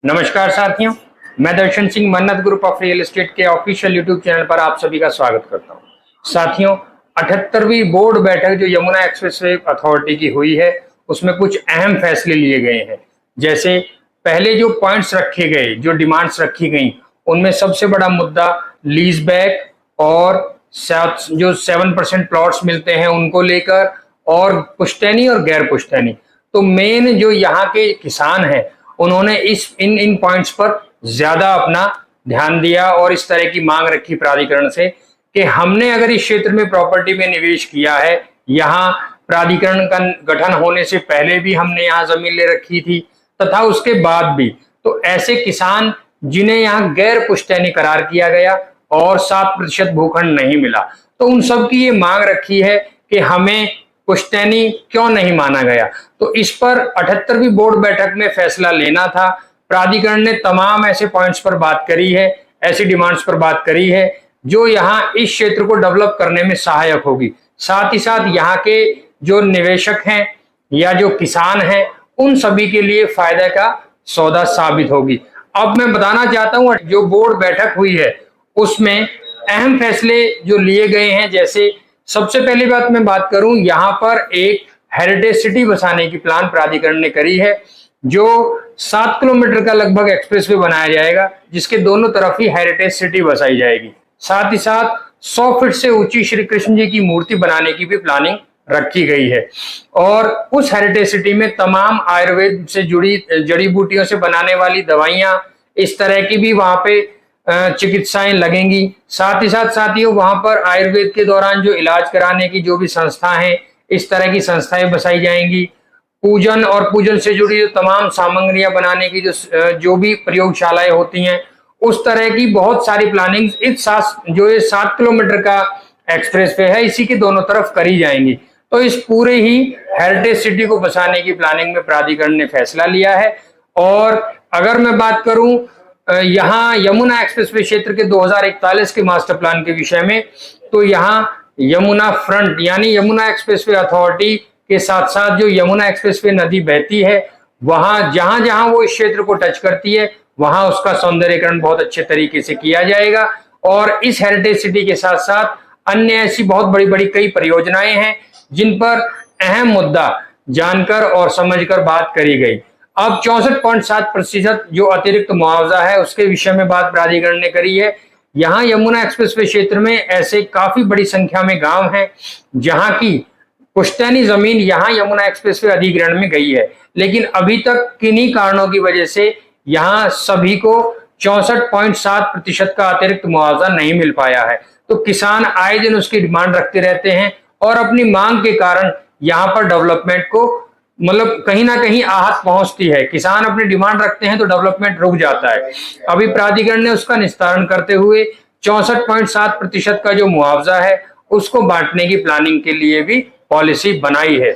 नमस्कार साथियों, मैं दर्शन सिंह मन्नत ग्रुप ऑफ रियल एस्टेट के ऑफिशियल यूट्यूब चैनल पर आप सभी का स्वागत करता हूं। साथियों, 78वीं बोर्ड बैठक जो यमुना एक्सप्रेसवे अथॉरिटी की हुई है, उसमें कुछ अहम फैसले लिए गए हैं। जैसे पहले जो पॉइंट्स रखे गए, जो डिमांड्स रखी गई, उनमें सबसे बड़ा मुद्दा लीज बैक और जो 7% प्लॉट्स मिलते हैं उनको लेकर, और पुश्तैनी और गैर पुश्तैनी। तो मेन जो यहाँ के किसान हैं, उन्होंने इन पॉइंट्स पर ज्यादा अपना ध्यान दिया और इस तरह की मांग रखी प्राधिकरण से कि हमने अगर इस क्षेत्र में प्रॉपर्टी में निवेश किया है, यहाँ प्राधिकरण का गठन होने से पहले भी हमने यहाँ जमीन ले रखी थी तथा उसके बाद भी, तो ऐसे किसान जिन्हें यहाँ गैर पुश्तैनी करार किया गया और 7% भूखंड नहीं मिला, तो उन सब की ये मांग रखी है कि हमें पुश्तैनी क्यों नहीं माना गया। तो इस पर 78वीं बोर्ड बैठक में फैसला लेना था। प्राधिकरण ने तमाम ऐसे पॉइंट्स पर बात करी है, ऐसी डिमांड्स पर बात करी है जो यहाँ इस क्षेत्र को डेवलप करने में सहायक होगी। साथ ही साथ यहाँ के जो निवेशक हैं या जो किसान हैं, उन सभी के लिए फायदा का सौदा साबित होगी। अब मैं बताना चाहता हूँ, जो बोर्ड बैठक हुई है उसमें अहम फैसले जो लिए गए हैं, जैसे सबसे पहली बात मैं बात करूं, यहाँ पर एक हेरिटेज सिटी बसाने की प्लान प्राधिकरण ने करी है, जो 7 किलोमीटर का लगभग एक्सप्रेसवे बनाया जाएगा, जिसके दोनों तरफ ही हेरिटेज सिटी बसाई जाएगी। साथ ही साथ 100 फीट से ऊंची श्री कृष्ण जी की मूर्ति बनाने की भी प्लानिंग रखी गई है। और उस हेरिटेज सिटी में तमाम आयुर्वेद से जुड़ी जड़ी बूटियों से बनाने वाली दवाइयां, इस तरह की भी वहां पे चिकित्साएं लगेंगी। साथ ही साथ साथियों, वहां पर आयुर्वेद के दौरान जो इलाज कराने की जो भी संस्था है, इस तरह की संस्थाएं बसाई जाएंगी। पूजन और पूजन से जुड़ी जो तमाम सामग्रियां बनाने की जो भी प्रयोगशालाएं होती हैं, उस तरह की बहुत सारी प्लानिंग ये 7 किलोमीटर का एक्सप्रेसवे है, इसी के दोनों तरफ करी जाएंगी। तो इस पूरे ही हेरिटेज सिटी को बसाने की प्लानिंग में प्राधिकरण ने फैसला लिया है। और अगर मैं बात करूं यहाँ यमुना एक्सप्रेसवे क्षेत्र के 2041 के मास्टर प्लान के विषय में, तो यहाँ यमुना फ्रंट यानी यमुना एक्सप्रेसवे अथॉरिटी के साथ साथ जो यमुना एक्सप्रेसवे नदी बहती है, वहां जहां जहां वो इस क्षेत्र को टच करती है, वहां उसका सौंदर्यीकरण बहुत अच्छे तरीके से किया जाएगा। और इस हेरिटेज सिटी के साथ साथ अन्य ऐसी बहुत बड़ी बड़ी कई परियोजनाएं हैं जिन पर अहम मुद्दा जानकर और समझकर बात करी गई। अब 64.7% जो अतिरिक्त मुआवजा है, उसके विषय में बात प्राधिकरण ने करी है। यहाँ यमुना एक्सप्रेसवे क्षेत्र में ऐसे काफी बड़ी संख्या में गांव हैं जहां की पुश्तैनी जमीन यहाँ यमुना एक्सप्रेसवे अधिग्रहण में गई है, लेकिन अभी तक किन्हीं कारणों की वजह से यहाँ सभी को 64.7% का अतिरिक्त मुआवजा नहीं मिल पाया है। तो किसान आए दिन उसकी डिमांड रखते रहते हैं और अपनी मांग के कारण यहाँ पर डेवलपमेंट को कहीं ना कहीं आहत पहुंचती है। किसान अपनी डिमांड रखते हैं तो डेवलपमेंट रुक जाता है। अभी प्राधिकरण ने उसका निस्तारण करते हुए 64.7% का जो मुआवजा है उसको बांटने की प्लानिंग के लिए भी पॉलिसी बनाई है।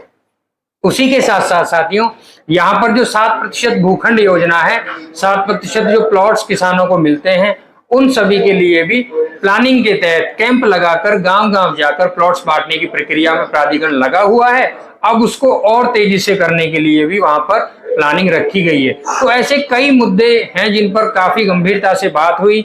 उसी के साथ साथ साथियों, यहाँ पर जो 7% भूखंड योजना है, 7% जो प्लॉट्स किसानों को मिलते हैं, उन सभी के लिए भी प्लानिंग के तहत कैंप लगाकर गांव गांव जाकर प्लॉट्स बांटने की प्रक्रिया में प्राधिकरण लगा हुआ है। अब उसको और तेजी से करने के लिए भी वहां पर प्लानिंग रखी गई है। तो ऐसे कई मुद्दे हैं जिन पर काफी गंभीरता से बात हुई।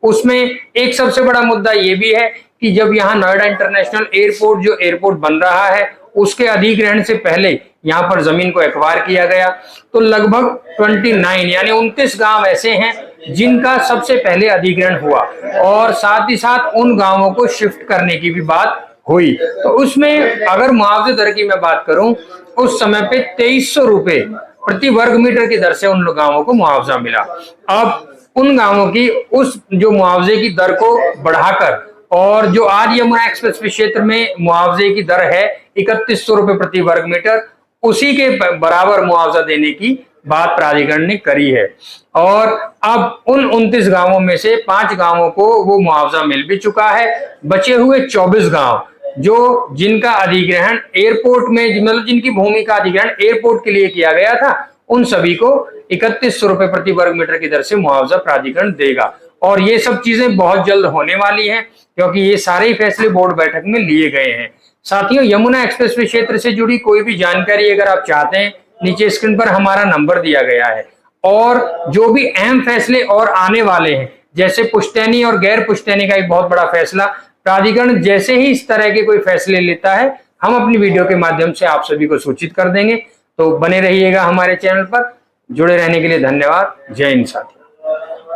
उसमें एक सबसे बड़ा मुद्दा ये भी है कि जब यहाँ नोएडा इंटरनेशनल एयरपोर्ट जो एयरपोर्ट बन रहा है, उसके अधिग्रहण से पहले यहाँ पर जमीन को एक्वायर किया गया, तो लगभग 29 यानी 29 गांव ऐसे हैं जिनका सबसे पहले अधिग्रहण हुआ, और साथ ही साथ उन गांवों को शिफ्ट करने की भी बात हुई। तो उसमें अगर मुआवजे दर की मैं बात करूं, उस समय पे 2300 रुपए प्रति वर्ग मीटर की दर से उन गांवों को मुआवजा मिला। अब उन गांवों की उस जो मुआवजे की दर को बढ़ाकर, और जो आज यमुना एक्सप्रेसवे क्षेत्र में मुआवजे की दर है 3100 रुपए प्रति वर्ग मीटर, उसी के बराबर मुआवजा देने की बात प्राधिकरण ने करी है। और अब उन 29 गांवों में से 5 गांवों को वो मुआवजा मिल भी चुका है। बचे हुए 24 गांव जो जिनका अधिग्रहण एयरपोर्ट में, मतलब जिनकी भूमि का अधिग्रहण एयरपोर्ट के लिए किया गया था, उन सभी को 3100 रुपए प्रति वर्ग मीटर की दर से मुआवजा प्राधिकरण देगा। और ये सब चीजें बहुत जल्द होने वाली हैं, क्योंकि ये सारे ही फैसले बोर्ड बैठक में लिए गए हैं। साथियों, यमुना एक्सप्रेसवे क्षेत्र से जुड़ी कोई भी जानकारी अगर आप चाहते हैं, नीचे स्क्रीन पर हमारा नंबर दिया गया है, और जो भी अहम फैसले और आने वाले हैं, जैसे पुश्तैनी और गैर पुश्तैनी का एक बहुत बड़ा फैसला, प्राधिकरण जैसे ही इस तरह के कोई फैसले लेता है हम अपनी वीडियो के माध्यम से आप सभी को सूचित कर देंगे। तो बने रहिएगा हमारे चैनल पर। जुड़े रहने के लिए धन्यवाद। जय हिंद साथियों।